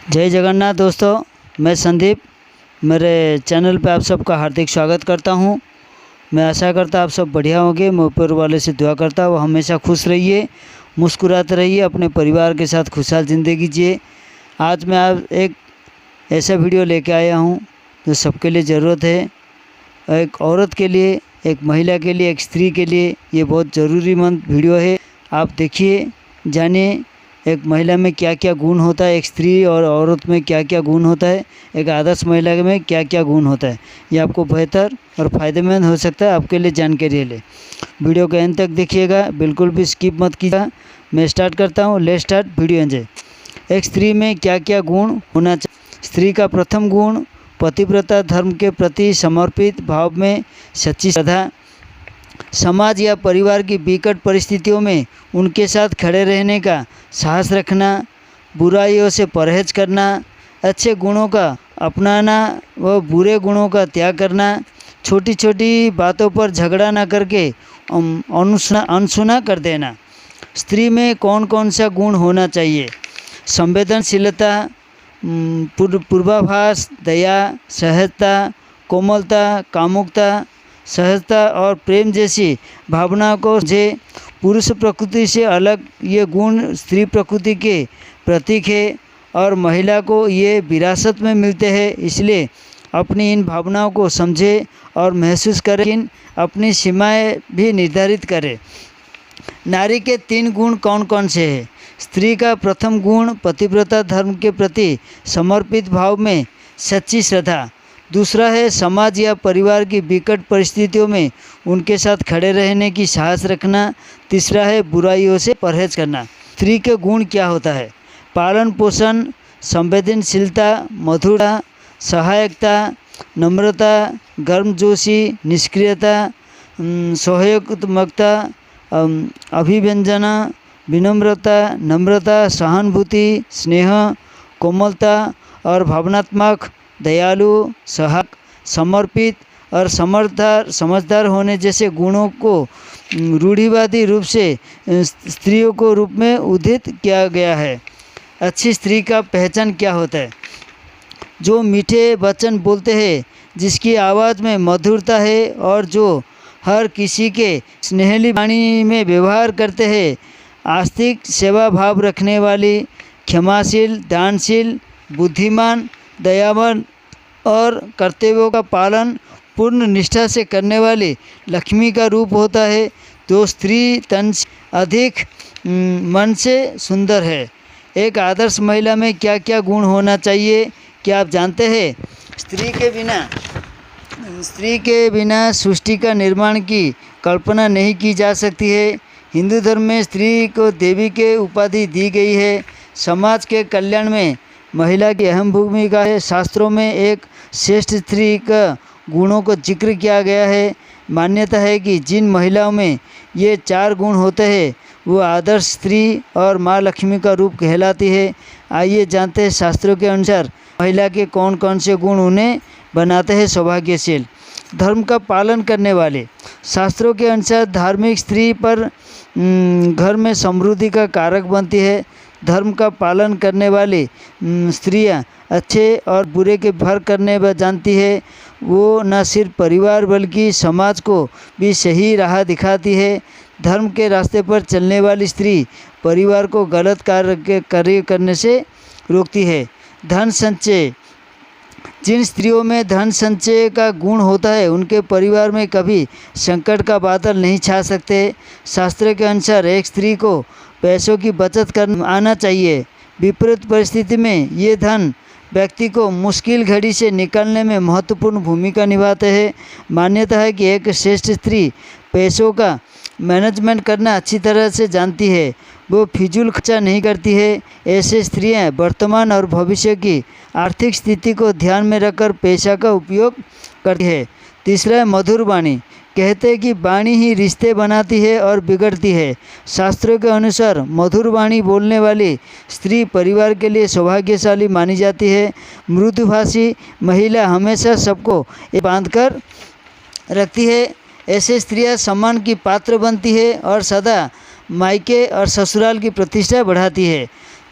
जय जगन्नाथ दोस्तों, मैं संदीप मेरे चैनल पे आप सबका हार्दिक स्वागत करता हूं। मैं आशा करता आप सब बढ़िया होंगे। मैं ऊपर वाले से दुआ करता हूँ हमेशा खुश रहिए, मुस्कुराते रहिए, अपने परिवार के साथ खुशहाल ज़िंदगी जिए। आज मैं आप एक ऐसा वीडियो लेके आया हूं जो सबके लिए ज़रूरत है। एक औरत के लिए, एक महिला के लिए, एक स्त्री के लिए ये बहुत ज़रूरीमंद वीडियो है। आप देखिए, जानिए एक महिला में क्या क्या गुण होता है, एक स्त्री और औरत में क्या क्या गुण होता है, एक आदर्श महिला में क्या क्या गुण होता है। ये आपको बेहतर और फ़ायदेमंद हो सकता है, आपके लिए जानकारी ले। वीडियो के अंत तक देखिएगा, बिल्कुल भी स्किप मत कीजिएगा। मैं स्टार्ट करता हूँ। Let's start video enjoy. एक स्त्री में क्या क्या गुण होना चाहिए। स्त्री का प्रथम गुण पतिव्रता, धर्म के प्रति समर्पित भाव में सच्ची श्रद्धा, समाज या परिवार की विकट परिस्थितियों में उनके साथ खड़े रहने का साहस रखना, बुराइयों से परहेज करना, अच्छे गुणों का अपनाना व बुरे गुणों का त्याग करना, छोटी छोटी बातों पर झगड़ा न करके अनसुना कर देना। स्त्री में कौन कौन सा गुण होना चाहिए। संवेदनशीलता, पूर्वाभास, दया, सहजता, कोमलता, कामुकता, सहजता और प्रेम जैसी भावनाओं को जे पुरुष प्रकृति से अलग ये गुण स्त्री प्रकृति के प्रतीक है और महिला को ये विरासत में मिलते हैं। इसलिए अपनी इन भावनाओं को समझे और महसूस करें, लेकिन अपनी सीमाएं भी निर्धारित करें। नारी के 3 गुण कौन कौन से हैं। स्त्री का प्रथम गुण पतिव्रता, धर्म के प्रति समर्पित भाव में सच्ची श्रद्धा। दूसरा है समाज या परिवार की विकट परिस्थितियों में उनके साथ खड़े रहने की साहस रखना। तीसरा है बुराइयों से परहेज करना। स्त्री के गुण क्या होता है। पालन पोषण, संवेदनशीलता, मधुरता, सहायकता, नम्रता, गर्मजोशी, निष्क्रियता, सहयोगात्मकता, अभिव्यंजना, विनम्रता, नम्रता, सहानुभूति, स्नेह, कोमलता और भावनात्मक, दयालु, सहायक, समर्पित और समझदार होने जैसे गुणों को रूढ़िवादी रूप से स्त्रियों को रूप में उद्धित किया गया है। अच्छी स्त्री का पहचान क्या होता है। जो मीठे वचन बोलते हैं, जिसकी आवाज़ में मधुरता है और जो हर किसी के स्नेहली वाणी में व्यवहार करते हैं। आस्तिक, सेवा भाव रखने वाली, क्षमाशील, दानशील, बुद्धिमान, दयावान और कर्तव्यों का पालन पूर्ण निष्ठा से करने वाली लक्ष्मी का रूप होता है। जो स्त्री तन से अधिक मन से सुंदर है। एक आदर्श महिला में क्या क्या गुण होना चाहिए, क्या आप जानते हैं। स्त्री के बिना सृष्टि का निर्माण की कल्पना नहीं की जा सकती है। हिंदू धर्म में स्त्री को देवी के उपाधि दी गई है। समाज के कल्याण में महिला की अहम भूमिका है। शास्त्रों में एक श्रेष्ठ स्त्री का गुणों को जिक्र किया गया है। मान्यता है कि जिन महिलाओं में ये 4 गुण होते हैं वो आदर्श स्त्री और माँ लक्ष्मी का रूप कहलाती है। आइए जानते हैं शास्त्रों के अनुसार महिला के कौन कौन से गुण उन्हें बनाते हैं सौभाग्यशील। धर्म का पालन करने वाले। शास्त्रों के अनुसार धार्मिक स्त्री पर घर में समृद्धि का कारक बनती है। धर्म का पालन करने वाली स्त्रियां अच्छे और बुरे के फर्क करने जानती है। वो न सिर्फ परिवार बल्कि समाज को भी सही राह दिखाती है। धर्म के रास्ते पर चलने वाली स्त्री परिवार को गलत कार्य करने से रोकती है। धन संचय। जिन स्त्रियों में धन संचय का गुण होता है उनके परिवार में कभी संकट का बादल नहीं छा सकते। शास्त्र के अनुसार एक स्त्री को पैसों की बचत करना आना चाहिए। विपरीत परिस्थिति में ये धन व्यक्ति को मुश्किल घड़ी से निकलने में महत्वपूर्ण भूमिका निभाते हैं। मान्यता है कि एक श्रेष्ठ स्त्री पैसों का मैनेजमेंट करना अच्छी तरह से जानती है। वो फिजूल खर्चा नहीं करती है। ऐसे स्त्रियां वर्तमान और भविष्य की आर्थिक स्थिति को ध्यान में रखकर पैसा का उपयोग करती है। तीसरा है मधुर वाणी। कहते हैं कि वाणी ही रिश्ते बनाती है और बिगड़ती है। शास्त्रों के अनुसार मधुर वाणी बोलने वाली स्त्री परिवार के लिए सौभाग्यशाली मानी जाती है। मृदुभाषी महिला हमेशा सबको बांधकर रखती है। ऐसे स्त्रियां सम्मान की पात्र बनती है और सदा मायके और ससुराल की प्रतिष्ठा बढ़ाती है।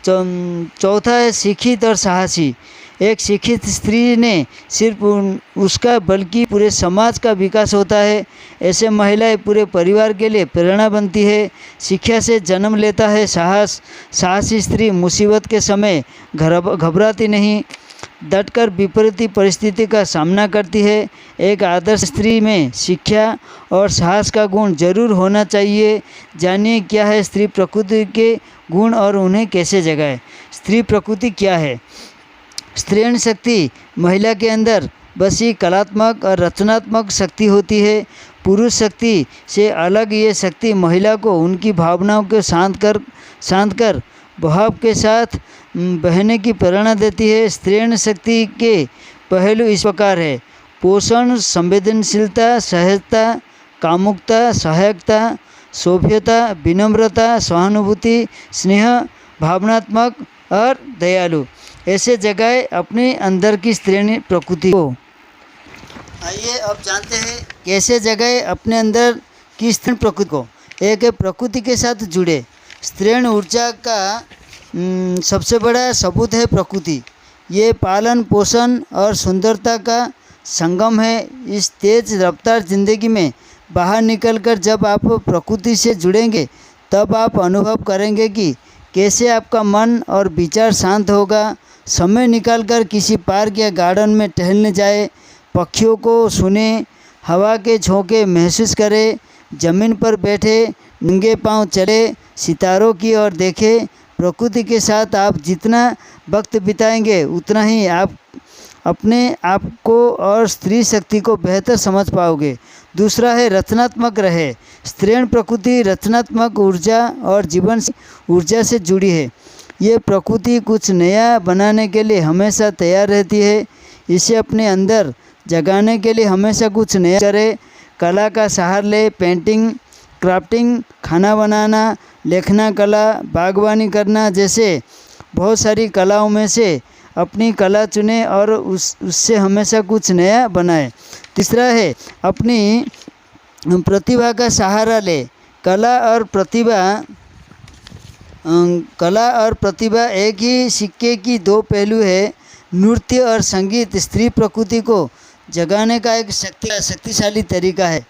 चौथा है शिक्षित और साहसी। एक शिक्षित स्त्री ने सिर्फ उसका बल्कि पूरे समाज का विकास होता है। ऐसे महिलाएं पूरे परिवार के लिए प्रेरणा बनती है। शिक्षा से जन्म लेता है साहसी स्त्री मुसीबत के समय घबराती नहीं, डटकर विपरीत परिस्थिति का सामना करती है। एक आदर्श स्त्री में शिक्षा और साहस का गुण जरूर होना चाहिए। जानिए क्या है स्त्री प्रकृति के गुण और उन्हें कैसे जगाएं। स्त्री प्रकृति क्या है? स्त्रीण शक्ति महिला के अंदर बसी कलात्मक और रचनात्मक शक्ति होती है। पुरुष शक्ति से अलग ये शक्ति महिला को उनकी भावनाओं को शांत कर भाव के साथ बहने की प्रेरणा देती है। स्त्रीण शक्ति के पहलू इस प्रकार है: पोषण, संवेदनशीलता, सहजता, कामुकता, सहायकता, सभ्यता, विनम्रता, सहानुभूति, स्नेह, भावनात्मक और दयालु। ऐसे जगाए अपने अंदर की स्त्रीण प्रकृति को। आइए अब जानते हैं कैसे जगाए अपने अंदर की स्त्रीण प्रकृति को। एक है प्रकृति के साथ जुड़े। स्त्रीण ऊर्जा का सबसे बड़ा सबूत है प्रकृति। ये पालन पोषण और सुंदरता का संगम है। इस तेज रफ्तार जिंदगी में बाहर निकलकर जब आप प्रकृति से जुड़ेंगे तब आप अनुभव करेंगे कि कैसे आपका मन और विचार शांत होगा। समय निकालकर किसी पार्क या गार्डन में टहलने जाए, पक्षियों को सुने, हवा के झोंके महसूस करें, ज़मीन पर बैठे नंगे पांव चले, सितारों की ओर देखें। प्रकृति के साथ आप जितना वक्त बिताएंगे उतना ही आप अपने आप को और स्त्री शक्ति को बेहतर समझ पाओगे। दूसरा है रचनात्मक रहे। स्त्रीण प्रकृति रचनात्मक ऊर्जा और जीवन ऊर्जा से जुड़ी है। ये प्रकृति कुछ नया बनाने के लिए हमेशा तैयार रहती है। इसे अपने अंदर जगाने के लिए हमेशा कुछ नया करे। कला का सहारा ले। पेंटिंग, क्राफ्टिंग, खाना बनाना, लेखना कला, बागवानी करना जैसे बहुत सारी कलाओं में से अपनी कला चुने और उससे हमेशा कुछ नया बनाए। तीसरा है अपनी प्रतिभा का सहारा ले। कला और प्रतिभा एक ही सिक्के की दो पहलू है। नृत्य और संगीत स्त्री प्रकृति को जगाने का एक शक्तिशाली तरीका है।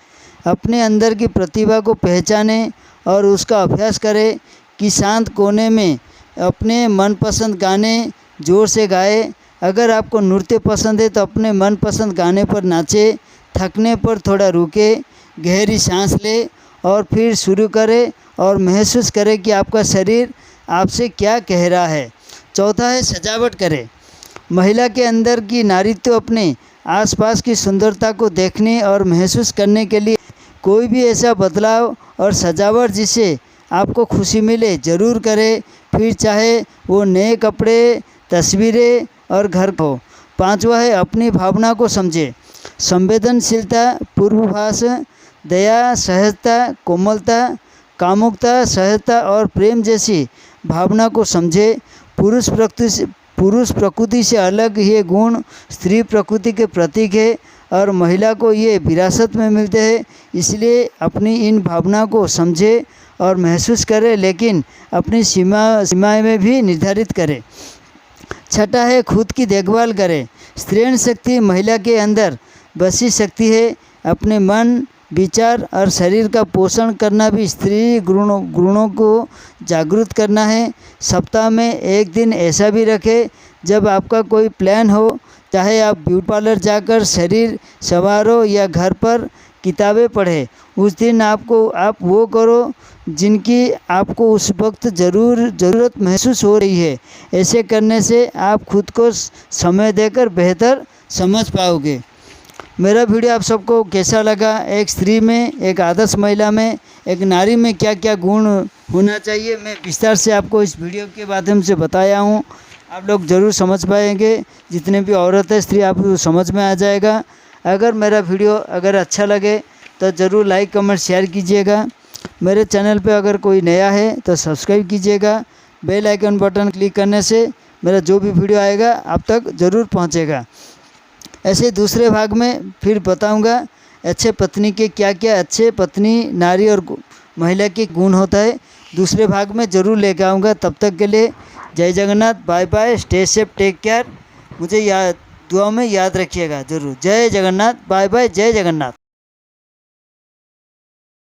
अपने अंदर की प्रतिभा को पहचाने और उसका अभ्यास करें कि शांत कोने में अपने मनपसंद गाने जोर से गाए। अगर आपको नृत्य पसंद है तो अपने मनपसंद गाने पर नाचे। थकने पर थोड़ा रुके, गहरी सांस ले और फिर शुरू करें और महसूस करें कि आपका शरीर आपसे क्या कह रहा है। चौथा है सजावट करें। महिला के अंदर की नारीत्व अपने आसपास की सुंदरता को देखने और महसूस करने के लिए कोई भी ऐसा बदलाव और सजावट जिससे आपको खुशी मिले ज़रूर करें। फिर चाहे वो नए कपड़े, तस्वीरें और घर हो। पांचवा है अपनी भावना को समझे। संवेदनशीलता, पूर्वाभास, दया, सहजता, कोमलता, कामुकता, सहजता और प्रेम जैसी भावना को समझे। पुरुष प्रकृति से अलग ये गुण स्त्री प्रकृति के प्रतीक है और महिला को ये विरासत में मिलते हैं। इसलिए अपनी इन भावना को समझे और महसूस करें, लेकिन अपनी सीमाएं में भी निर्धारित करें। छठा है खुद की देखभाल करें। स्त्रीण शक्ति महिला के अंदर बसी शक्ति है। अपने मन, विचार और शरीर का पोषण करना भी स्त्री गुणों को जागृत करना है। सप्ताह में एक दिन ऐसा भी रखें जब आपका कोई प्लान हो, चाहे आप ब्यूटी पार्लर जाकर शरीर संवारो या घर पर किताबें पढ़ें। उस दिन आप वो करो जिनकी आपको उस वक्त ज़रूरत महसूस हो रही है। ऐसे करने से आप खुद को समय देकर बेहतर समझ पाओगे। मेरा वीडियो आप सबको कैसा लगा? एक स्त्री में, एक आदर्श महिला में, एक नारी में क्या क्या गुण होना चाहिए, मैं विस्तार से आपको इस वीडियो के माध्यम से बताया हूँ। आप लोग ज़रूर समझ पाएंगे। जितने भी औरत है, स्त्री, आपको समझ में आ जाएगा। अगर मेरा वीडियो अच्छा लगे तो ज़रूर लाइक, कमेंट, शेयर कीजिएगा। मेरे चैनल पे अगर कोई नया है तो सब्सक्राइब कीजिएगा। बेल आइकन बटन क्लिक करने से मेरा जो भी वीडियो आएगा आप तक ज़रूर पहुंचेगा। ऐसे दूसरे भाग में फिर बताऊंगा अच्छे पत्नी के क्या क्या अच्छे पत्नी, नारी और महिला के गुण होता है। दूसरे भाग में ज़रूर लेकर आऊँगा। तब तक के लिए Jai Jagannath, bye bye, stay safe, take care. मुझे याद दुआ में याद रखिएगा ज़रूर। जय जगन्नाथ, बाय बाय, जय जगन्नाथ।